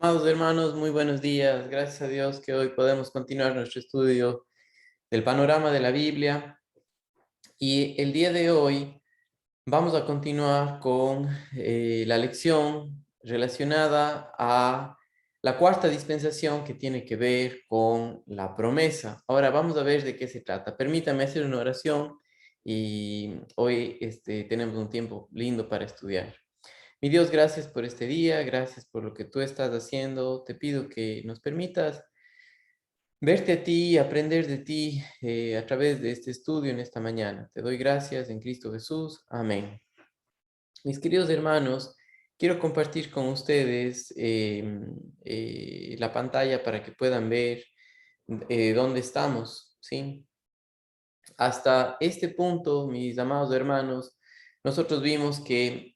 Amados hermanos, muy buenos días. Gracias a Dios que hoy podemos continuar nuestro estudio del panorama de la Biblia. Y el día de hoy vamos a continuar con la lección relacionada a la cuarta dispensación que tiene que ver con la promesa. Ahora vamos a ver de qué se trata. Permítame hacer una oración y hoy tenemos un tiempo lindo para estudiar. Mi Dios, gracias por este día, gracias por lo que tú estás haciendo. Te pido que nos permitas verte a ti y aprender de ti a través de este estudio en esta mañana. Te doy gracias en Cristo Jesús. Amén. Mis queridos hermanos, quiero compartir con ustedes la pantalla para que puedan ver dónde estamos, ¿sí? Hasta este punto, mis amados hermanos, nosotros vimos que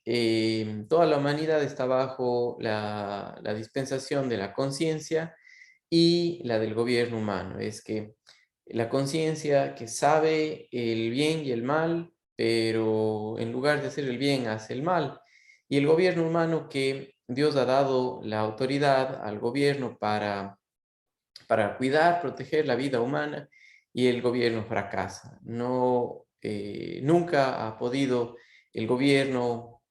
toda la humanidad está bajo la dispensación de la conciencia y la del gobierno humano. Es que la conciencia que sabe el bien y el mal, pero en lugar de hacer el bien, hace el mal. Y el gobierno humano que Dios ha dado la autoridad al gobierno para cuidar, proteger la vida humana, y el gobierno fracasa. No, nunca ha podido el gobierno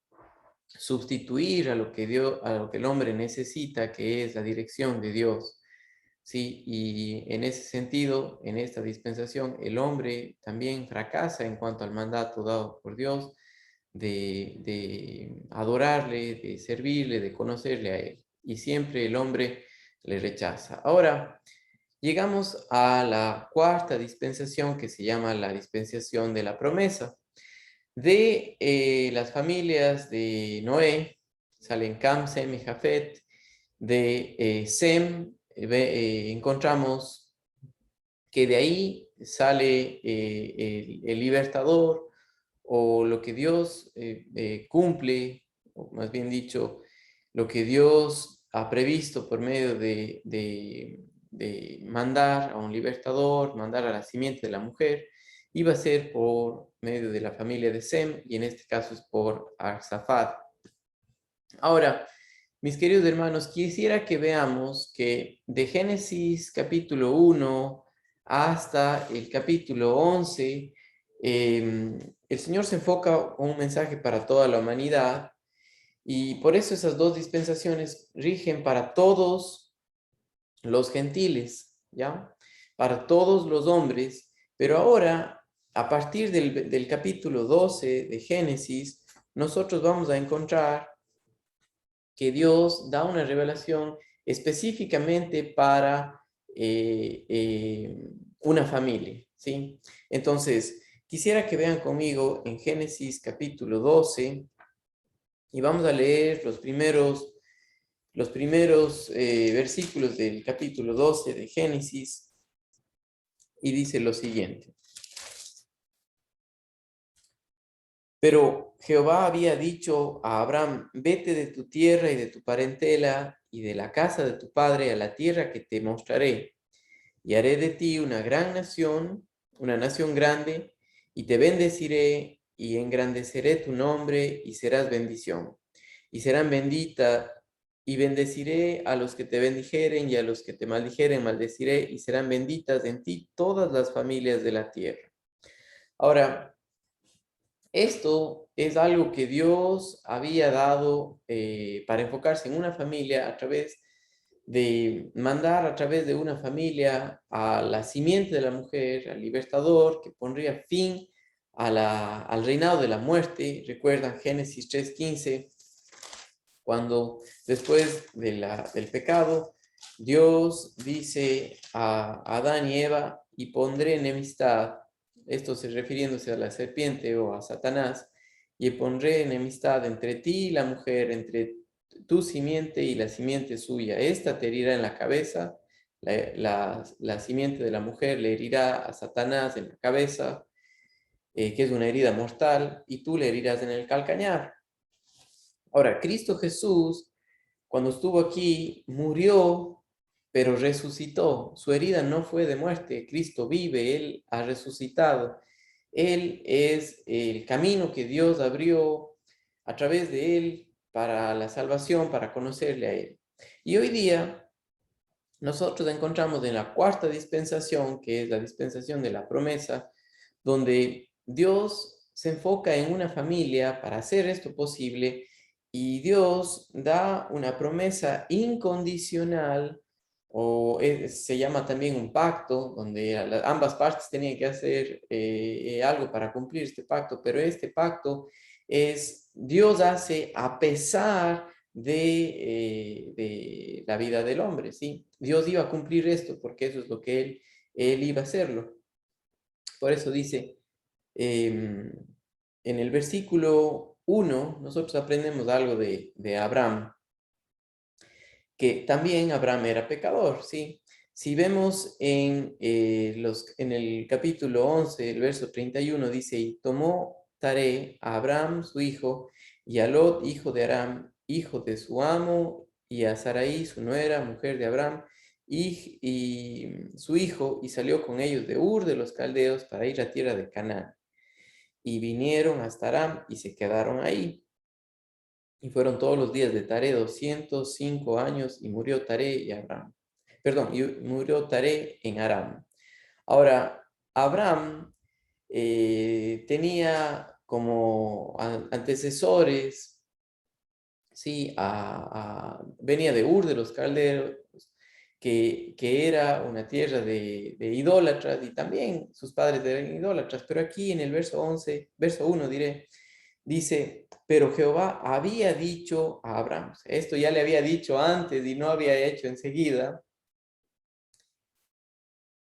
sustituir a lo que a lo que el hombre necesita, que es la dirección de Dios. Sí, y en ese sentido, en esta dispensación, el hombre también fracasa en cuanto al mandato dado por Dios de adorarle, de servirle, de conocerle a Él. Y siempre el hombre le rechaza. Ahora, llegamos a la cuarta dispensación que se llama la dispensación de la promesa. De las familias de Noé salen Cam, Sem y Jafet. De Sem encontramos que de ahí sale el libertador, o lo que Dios cumple, o más bien dicho, lo que Dios ha previsto por medio de mandar a un libertador, mandar a la simiente de la mujer, iba a ser por medio de la familia de Sem, y en este caso es por Arsafat. Ahora, mis queridos hermanos, quisiera que veamos que de Génesis capítulo 1 hasta el capítulo 11, el Señor se enfoca en un mensaje para toda la humanidad, y por eso esas dos dispensaciones rigen para todos los gentiles, ¿ya? Para todos los hombres, pero ahora, a partir del capítulo 12 de Génesis, nosotros vamos a encontrar que Dios da una revelación específicamente para una familia, ¿sí? Entonces, quisiera que vean conmigo en Génesis capítulo 12 y vamos a leer los primeros versículos del capítulo 12 de Génesis, y dice lo siguiente. Pero Jehová había dicho a Abraham: vete de tu tierra y de tu parentela y de la casa de tu padre a la tierra que te mostraré, y haré de ti una nación grande, y te bendeciré y engrandeceré tu nombre, y serás bendición. Y serán bendita, y bendeciré a los que te bendijeren, y a los que te maldijeren maldeciré, y serán benditas en ti todas las familias de la tierra. Ahora, esto es algo que Dios había dado para enfocarse en una familia a través de mandar a través de una familia a la simiente de la mujer, al libertador, que pondría fin al reinado de la muerte. Recuerdan Génesis 3:15, cuando después del pecado, Dios dice a Adán y Eva: y pondré enemistad, esto se refiriéndose a la serpiente o a Satanás, y pondré enemistad entre ti y la mujer, entre tu simiente y la simiente suya. Esta te herirá en la cabeza, la simiente de la mujer le herirá a Satanás en la cabeza, que es una herida mortal, y tú le herirás en el calcañar. Ahora, Cristo Jesús, cuando estuvo aquí, murió, pero resucitó. Su herida no fue de muerte. Cristo vive, Él ha resucitado. Él es el camino que Dios abrió a través de Él para la salvación, para conocerle a Él. Y hoy día nosotros encontramos en la cuarta dispensación, que es la dispensación de la promesa, donde Dios se enfoca en una familia para hacer esto posible y Dios da una promesa incondicional se llama también un pacto, donde ambas partes tenían que hacer algo para cumplir este pacto, pero este pacto es Dios hace a pesar de la vida del hombre, ¿sí? Dios iba a cumplir esto porque eso es lo que él iba a hacerlo. Por eso dice, en el versículo 1, nosotros aprendemos algo de Abraham, que también Abraham era pecador, ¿sí? Si vemos en el capítulo 11, el verso 31, dice, y tomó Taré a Abraham, su hijo, y a Lot, hijo de Aram, hijo de su amo, y a Sarai, su nuera, mujer de Abraham, y su hijo, y salió con ellos de Ur de los Caldeos para ir a tierra de Canaán. Y vinieron hasta Aram y se quedaron ahí. Y fueron todos los días de Taré 205 años y murió Taré y Abraham. Perdón, y murió Taré en Aram. Ahora, Abraham tenía como antecesores, ¿sí? Venía de Ur de los Caldeos, que era una tierra de idólatras y también sus padres eran idólatras. Pero aquí en el verso 11, verso 1 diré, dice, pero Jehová había dicho a Abraham, o sea, esto ya le había dicho antes y no había hecho enseguida,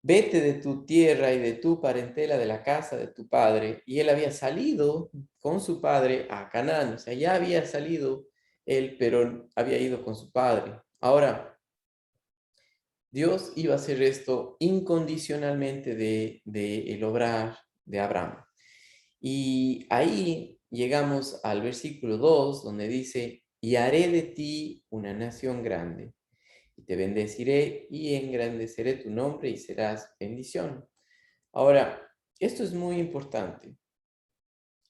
vete de tu tierra y de tu parentela de la casa de tu padre. Y él había salido con su padre a Canaán, o sea, ya había salido él, pero había ido con su padre. Ahora, Dios iba a hacer esto incondicionalmente de el obrar de Abraham. Y ahí llegamos al versículo 2, donde dice, y haré de ti una nación grande, y te bendeciré y engrandeceré tu nombre y serás bendición. Ahora, esto es muy importante.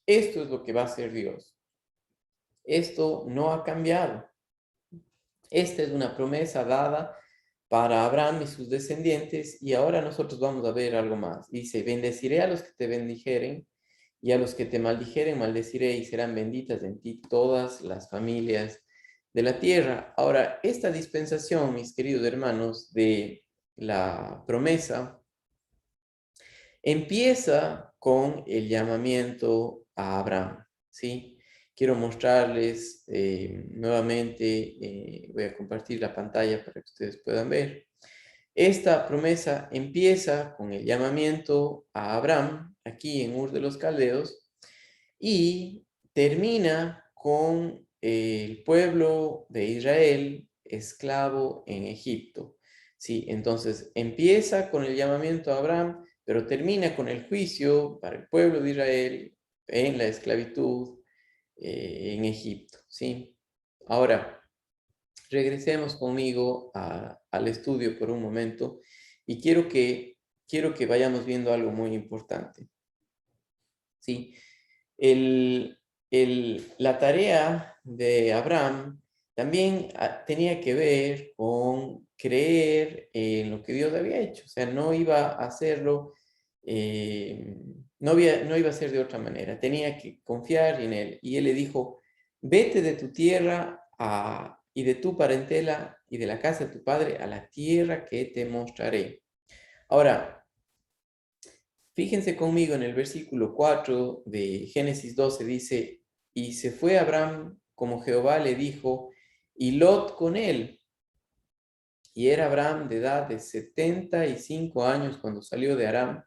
Esto es lo que va a hacer Dios. Esto no ha cambiado. Esta es una promesa dada para Abraham y sus descendientes, y ahora nosotros vamos a ver algo más. Dice, bendeciré a los que te bendijeren, y a los que te maldijeren, maldeciré, y serán benditas en ti todas las familias de la tierra. Ahora, esta dispensación, mis queridos hermanos, de la promesa, empieza con el llamamiento a Abraham, ¿sí? Quiero mostrarles nuevamente, voy a compartir la pantalla para que ustedes puedan ver. Esta promesa empieza con el llamamiento a Abraham, aquí en Ur de los Caldeos, y termina con el pueblo de Israel esclavo en Egipto. Sí, entonces empieza con el llamamiento a Abraham, pero termina con el juicio para el pueblo de Israel en la esclavitud en Egipto. ¿Sí? Ahora, regresemos conmigo al estudio por un momento y quiero que vayamos viendo algo muy importante. ¿Sí? La tarea de Abraham también tenía que ver con creer en lo que Dios había hecho. O sea, no iba a hacerlo, no iba a ser de otra manera. Tenía que confiar en él. Y él le dijo, vete de tu tierra y de tu parentela y de la casa de tu padre a la tierra que te mostraré. Ahora, fíjense conmigo en el versículo 4 de Génesis 12, dice, y se fue Abraham como Jehová le dijo, y Lot con él. Y era Abraham de edad de 75 años cuando salió de Aram.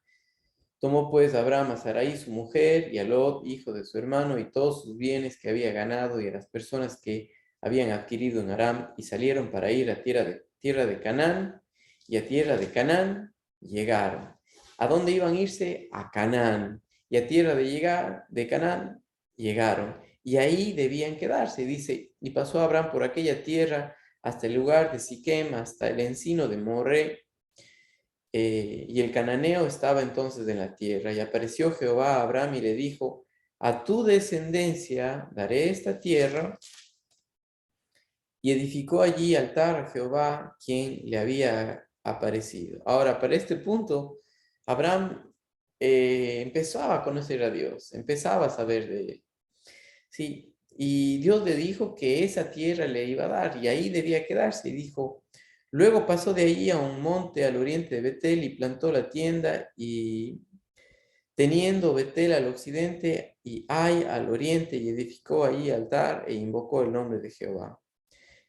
Tomó pues Abraham a Sarai su mujer y a Lot, hijo de su hermano, y todos sus bienes que había ganado y a las personas que habían adquirido en Aram, y salieron para ir a tierra de Canaán, y a tierra de Canaán llegaron. ¿A dónde iban a irse? A Canaán. Y a tierra de Canaán llegaron. Y ahí debían quedarse. Dice, y pasó Abraham por aquella tierra hasta el lugar de Siquem, hasta el encino de Moré, y el cananeo estaba entonces en la tierra. Y apareció Jehová a Abraham y le dijo, a tu descendencia daré esta tierra. y edificó allí altar a Jehová, quien le había aparecido. Ahora, para este punto, Abraham empezaba a conocer a Dios, empezaba a saber de él. Sí, y Dios le dijo que esa tierra le iba a dar y ahí debía quedarse. Y dijo, luego pasó de allí a un monte al oriente de Betel y plantó la tienda y teniendo Betel al occidente y Ai al oriente y edificó allí altar e invocó el nombre de Jehová.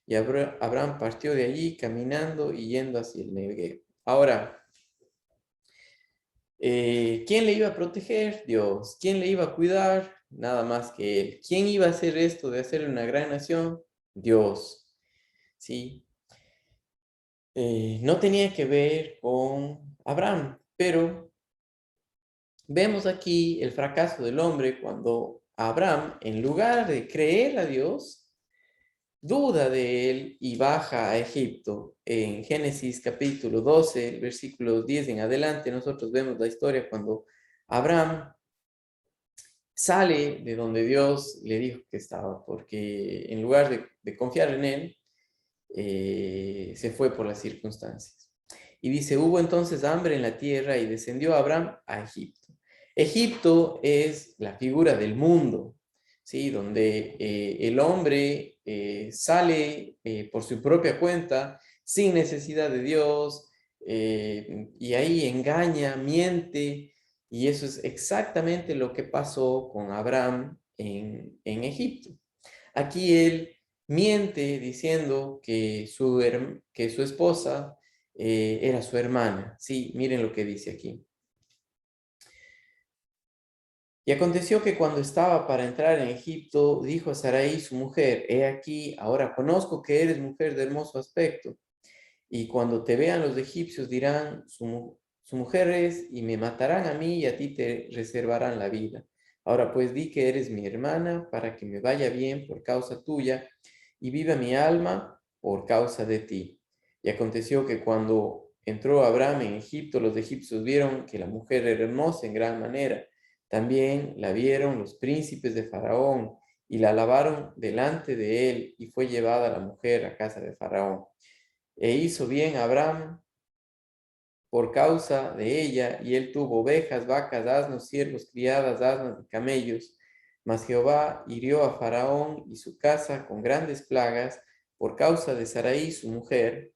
Y Abraham partió de allí caminando y yendo hacia el Negev. Ahora, ¿quién le iba a proteger? Dios. ¿Quién le iba a cuidar? Nada más que él. ¿Quién iba a hacer esto de hacer una gran nación? Dios. Sí. No tenía que ver con Abraham, pero vemos aquí el fracaso del hombre cuando Abraham, en lugar de creer a Dios, duda de él y baja a Egipto. En Génesis capítulo 12, versículos 10 en adelante, nosotros vemos la historia cuando Abraham sale de donde Dios le dijo que estaba, porque en lugar de confiar en él, se fue por las circunstancias. Y dice, hubo entonces hambre en la tierra y descendió Abraham a Egipto. Egipto es la figura del mundo, ¿sí? Donde el hombre sale por su propia cuenta, sin necesidad de Dios, y ahí engaña, miente, y eso es exactamente lo que pasó con Abraham en Egipto. Aquí él miente diciendo que su esposa era su hermana. Sí, miren lo que dice aquí. Y aconteció que cuando estaba para entrar en Egipto, dijo a Sarai su mujer, he aquí, ahora conozco que eres mujer de hermoso aspecto, y cuando te vean los egipcios dirán, su mujer es, y me matarán a mí y a ti te reservarán la vida. Ahora pues di que eres mi hermana para que me vaya bien por causa tuya y viva mi alma por causa de ti. Y aconteció que cuando entró Abraham en Egipto, los egipcios vieron que la mujer era hermosa en gran manera. También la vieron los príncipes de Faraón y la alabaron delante de él y fue llevada la mujer a casa de Faraón. E hizo bien Abraham por causa de ella, y él tuvo ovejas, vacas, asnos, siervos, criadas, asnas y camellos. Mas Jehová hirió a Faraón y su casa con grandes plagas por causa de Sarai, su mujer,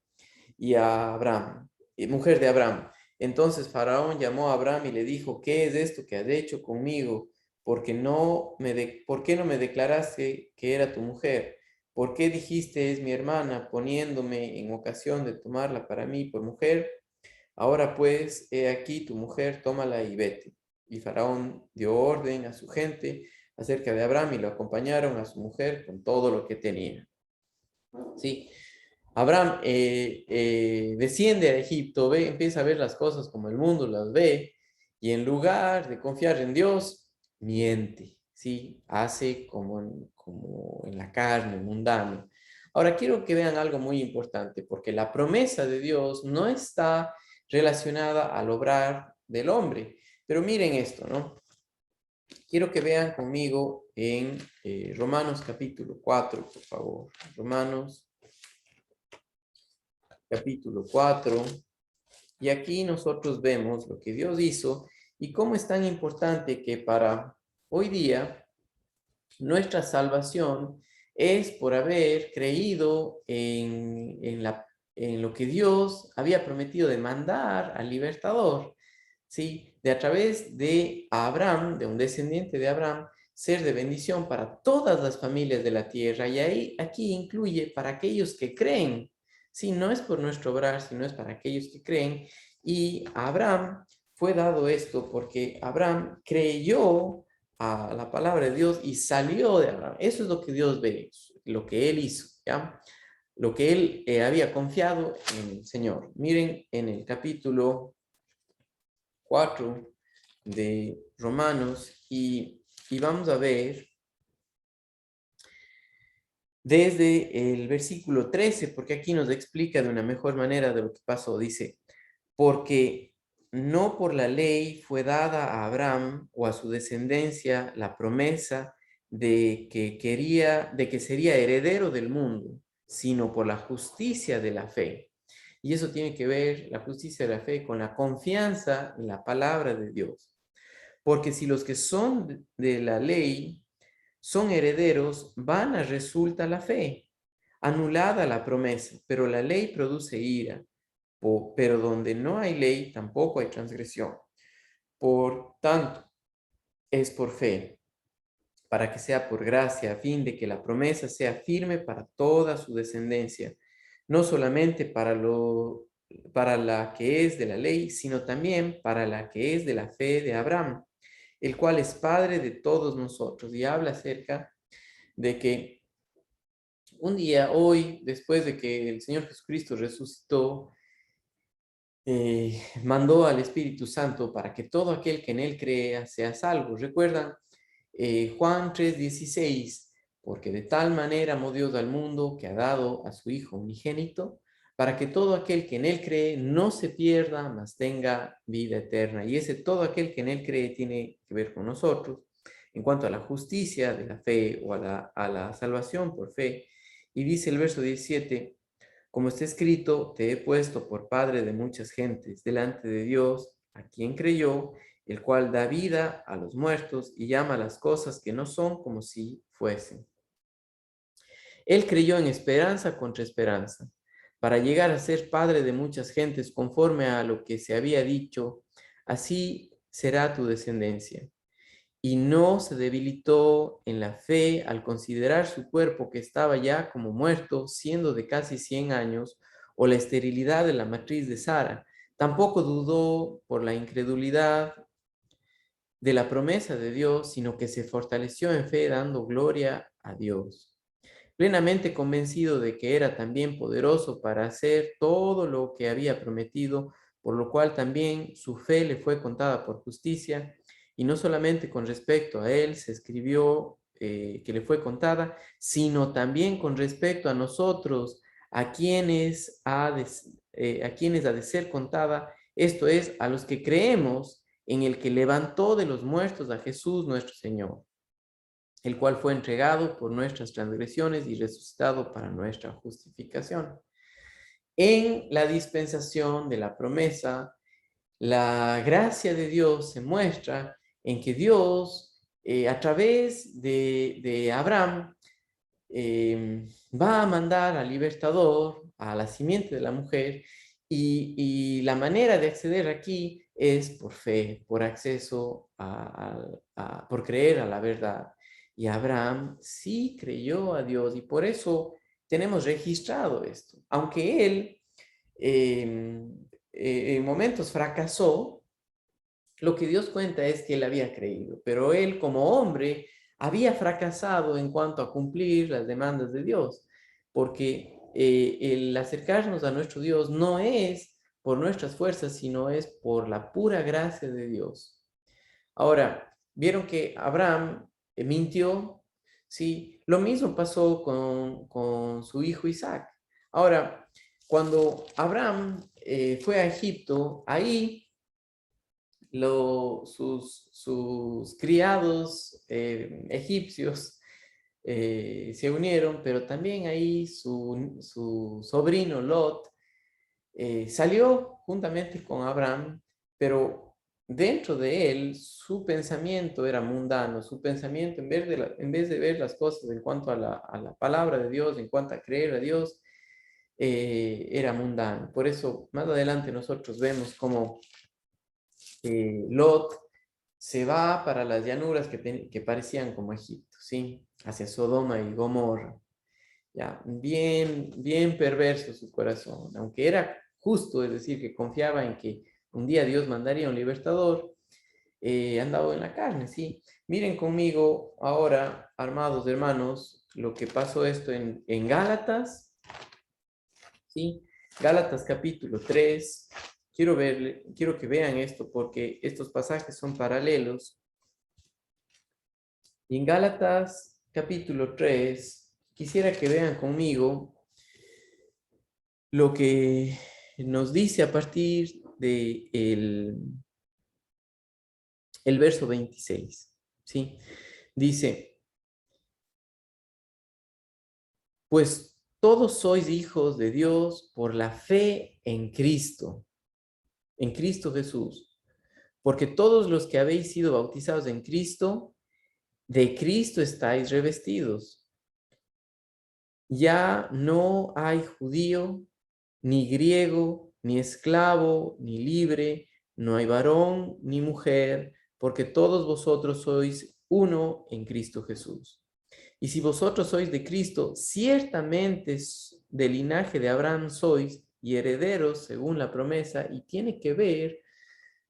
y a Abraham, mujer de Abraham. Entonces Faraón llamó a Abraham y le dijo, ¿qué es esto que has hecho conmigo? ¿Por qué no me declaraste que era tu mujer? ¿Por qué dijiste es mi hermana, poniéndome en ocasión de tomarla para mí por mujer? Ahora pues, he aquí tu mujer, tómala y vete. Y Faraón dio orden a su gente acerca de Abraham y lo acompañaron a su mujer con todo lo que tenía. Sí, Abraham desciende a Egipto, empieza a ver las cosas como el mundo las ve, y en lugar de confiar en Dios, miente, ¿sí? Hace como en la carne, mundano. Ahora quiero que vean algo muy importante, porque la promesa de Dios no está relacionada al obrar del hombre. Pero miren esto, ¿no? Quiero que vean conmigo en Romanos capítulo 4, por favor. Romanos capítulo 4. Y aquí nosotros vemos lo que Dios hizo y cómo es tan importante que para hoy día nuestra salvación es por haber creído en lo que Dios había prometido de mandar al libertador, ¿sí? De a través de Abraham, de un descendiente de Abraham, ser de bendición para todas las familias de la tierra. Y ahí, aquí incluye para aquellos que creen, ¿sí? No es por nuestro obrar, sino es para aquellos que creen. Y a Abraham fue dado esto porque Abraham creyó a la palabra de Dios y salió de Abraham. Eso es lo que Dios ve, lo que él hizo, ¿ya? Lo que él había confiado en el Señor. Miren en el capítulo 4 de Romanos y vamos a ver desde el versículo 13, porque aquí nos explica de una mejor manera de lo que pasó. Dice, porque no por la ley fue dada a Abraham o a su descendencia la promesa de que sería heredero del mundo, sino por la justicia de la fe. Y eso tiene que ver, la justicia de la fe, con la confianza en la palabra de Dios. Porque si los que son de la ley son herederos, vana resulta la fe, anulada la promesa, pero la ley produce ira. Pero donde no hay ley, tampoco hay transgresión. Por tanto, es por fe, para que sea por gracia, a fin de que la promesa sea firme para toda su descendencia, no solamente para la que es de la ley, sino también para la que es de la fe de Abraham, el cual es padre de todos nosotros. Y habla acerca de que un día, hoy, después de que el Señor Jesucristo resucitó, mandó al Espíritu Santo para que todo aquel que en él crea sea salvo. ¿Recuerdan? Juan 3:16, porque de tal manera amó Dios al mundo que ha dado a su Hijo unigénito, para que todo aquel que en él cree no se pierda, mas tenga vida eterna. Y ese todo aquel que en él cree tiene que ver con nosotros en cuanto a la justicia de la fe o a la salvación por fe. Y dice el verso 17, como está escrito, te he puesto por padre de muchas gentes delante de Dios, a quien creyó, el cual da vida a los muertos y llama las cosas que no son como si fuesen. Él creyó en esperanza contra esperanza, para llegar a ser padre de muchas gentes conforme a lo que se había dicho, así será tu descendencia. Y no se debilitó en la fe al considerar su cuerpo que estaba ya como muerto, siendo de casi 100 años, o la esterilidad de la matriz de Sara. Tampoco dudó por la incredulidad de la promesa de Dios, sino que se fortaleció en fe dando gloria a Dios, plenamente convencido de que era también poderoso para hacer todo lo que había prometido, por lo cual también su fe le fue contada por justicia, y no solamente con respecto a él se escribió que le fue contada, sino también con respecto a nosotros, a quienes ha de ser contada, esto es, a los que creemos en el que levantó de los muertos a Jesús nuestro Señor, el cual fue entregado por nuestras transgresiones y resucitado para nuestra justificación. En la dispensación de la promesa, la gracia de Dios se muestra en que Dios, a través de Abraham, va a mandar al libertador, a la simiente de la mujer, y la manera de acceder aquí es por fe, por acceso por creer a la verdad. Y Abraham sí creyó a Dios y por eso tenemos registrado esto. Aunque él en momentos fracasó, lo que Dios cuenta es que él había creído, pero él como hombre había fracasado en cuanto a cumplir las demandas de Dios, porque el acercarnos a nuestro Dios no es por nuestras fuerzas, sino es por la pura gracia de Dios. Ahora, vieron que Abraham mintió, ¿sí? Lo mismo pasó con su hijo Isaac. Ahora, cuando Abraham fue a Egipto, ahí sus criados egipcios se unieron, pero también ahí su sobrino Lot salió juntamente con Abraham, pero dentro de él su pensamiento era mundano, su pensamiento en vez de ver las cosas en cuanto a la palabra de Dios, en cuanto a creer a Dios, era mundano. Por eso más adelante nosotros vemos cómo Lot se va para las llanuras que parecían como Egipto, ¿sí? Hacia Sodoma y Gomorra. Ya, bien perverso su corazón. Aunque era justo, es decir, que confiaba en que un día Dios mandaría un libertador, andaba en la carne, ¿sí? Miren conmigo ahora, armados hermanos, lo que pasó esto en Gálatas, ¿sí? Gálatas capítulo 3. Quiero que vean esto porque estos pasajes son paralelos. Y en Gálatas capítulo 3, quisiera que vean conmigo lo que nos dice a partir de el verso 26, ¿sí? Dice, pues todos sois hijos de Dios por la fe en Cristo Jesús. Porque todos los que habéis sido bautizados en Cristo, de Cristo estáis revestidos. Ya no hay judío, ni griego, ni esclavo, ni libre, no hay varón, ni mujer, porque todos vosotros sois uno en Cristo Jesús. Y si vosotros sois de Cristo, ciertamente del linaje de Abraham sois y herederos según la promesa, y tiene que ver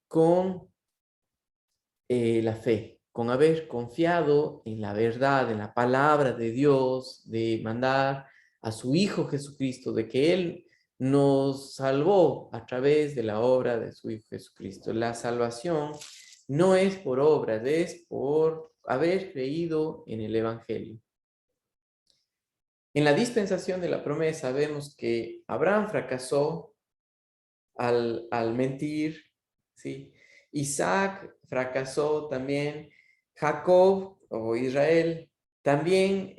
con la fe, con haber confiado en la verdad, en la palabra de Dios, de mandar a su Hijo Jesucristo, de que Él nos salvó a través de la obra de su Hijo Jesucristo. La salvación no es por obras, es por haber creído en el Evangelio. En la dispensación de la promesa vemos que Abraham fracasó al mentir, ¿sí? Isaac fracasó también, Jacob o Israel también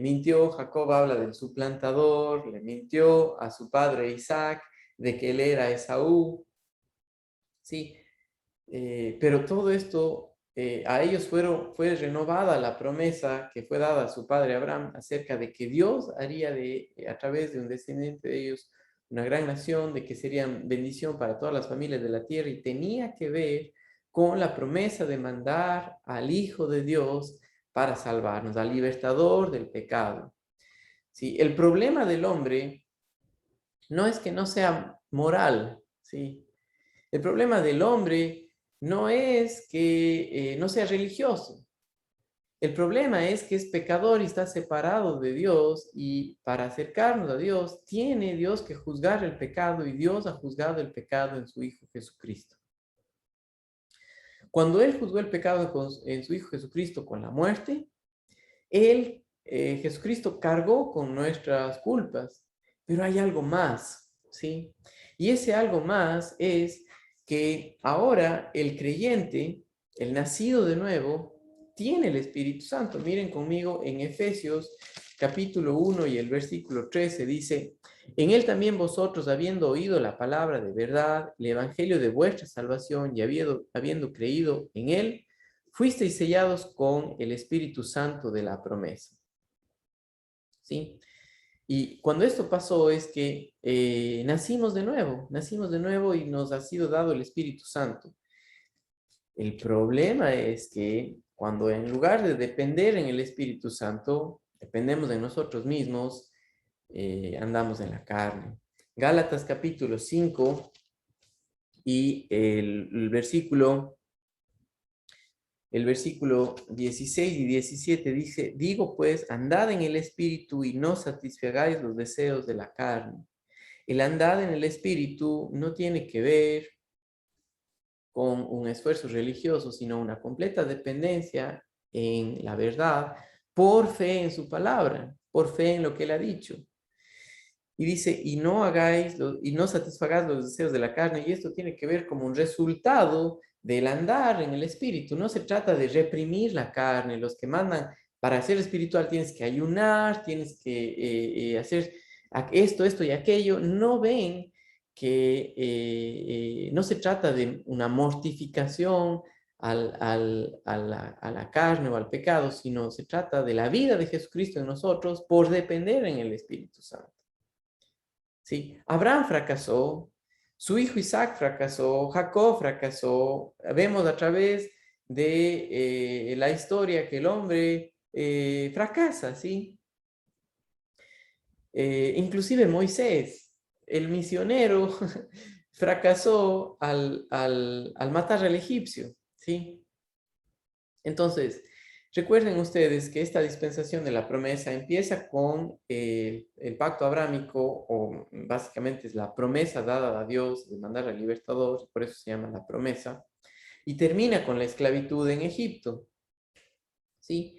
mintió. Jacob habla del suplantador, le mintió a su padre Isaac de que él era Esaú, ¿sí? Pero todo esto, a ellos fue renovada la promesa que fue dada a su padre Abraham acerca de que Dios haría a través de un descendiente de ellos una gran nación, de que serían bendición para todas las familias de la tierra, y tenía que ver con la promesa de mandar al Hijo de Dios para salvarnos, al libertador del pecado. ¿Sí? El problema del hombre no es que no sea moral, ¿sí? El problema del hombre no es que no sea religioso. El problema es que es pecador y está separado de Dios, y para acercarnos a Dios tiene Dios que juzgar el pecado, y Dios ha juzgado el pecado en su Hijo Jesucristo. Cuando Él juzgó el pecado en su Hijo Jesucristo con la muerte, Jesucristo cargó con nuestras culpas, pero hay algo más, ¿sí? Y ese algo más es que ahora el creyente, el nacido de nuevo, tiene el Espíritu Santo. Miren conmigo en Efesios capítulo 1 y el versículo 13 dice: en él también vosotros, habiendo oído la palabra de verdad, el evangelio de vuestra salvación, y habiendo creído en él, fuisteis sellados con el Espíritu Santo de la promesa. ¿Sí? Y cuando esto pasó es que nacimos de nuevo y nos ha sido dado el Espíritu Santo. El problema es que cuando en lugar de depender en el Espíritu Santo, dependemos de nosotros mismos, andamos en la carne. Gálatas capítulo 5 y el versículo 16 y 17 dice: digo pues, andad en el Espíritu y no satisfagáis los deseos de la carne. El andar en el Espíritu no tiene que ver con un esfuerzo religioso, sino una completa dependencia en la verdad, por fe en su palabra, por fe en lo que Él ha dicho. Y dice: y no satisfagáis los deseos de la carne, y esto tiene que ver como un resultado del andar en el espíritu. No se trata de reprimir la carne. Los que mandan para ser espiritual tienes que ayunar, tienes que hacer esto y aquello. No ven que no se trata de una mortificación a la carne o al pecado, sino se trata de la vida de Jesucristo en nosotros por depender en el Espíritu Santo. ¿Sí? Abraham fracasó, su hijo Isaac fracasó, Jacob fracasó. Vemos a través de la historia que el hombre fracasa, ¿sí? Inclusive Moisés, el misionero, fracasó al matar al egipcio, ¿sí? Entonces, recuerden ustedes que esta dispensación de la promesa empieza con el pacto abrámico, o básicamente es la promesa dada a Dios de mandar al libertador, por eso se llama la promesa, y termina con la esclavitud en Egipto, ¿sí?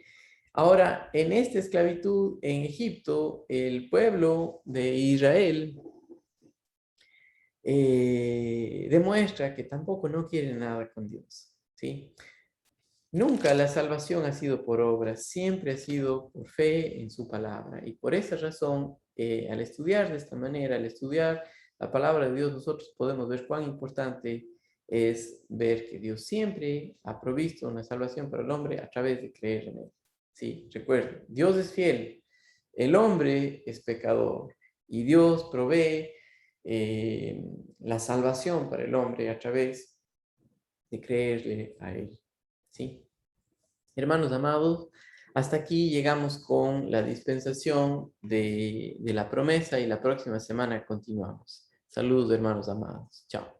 Ahora, en esta esclavitud en Egipto, el pueblo de Israel demuestra que tampoco no quiere nada con Dios, ¿sí? Nunca la salvación ha sido por obra, siempre ha sido por fe en su palabra. Y por esa razón, al estudiar de esta manera, al estudiar la palabra de Dios, nosotros podemos ver cuán importante es ver que Dios siempre ha provisto una salvación para el hombre a través de creer en él. Sí, recuerden, Dios es fiel, el hombre es pecador y Dios provee la salvación para el hombre a través de creerle a él. ¿Sí? Hermanos amados, hasta aquí llegamos con la dispensación de la promesa y la próxima semana continuamos. Saludos, hermanos amados. Chao.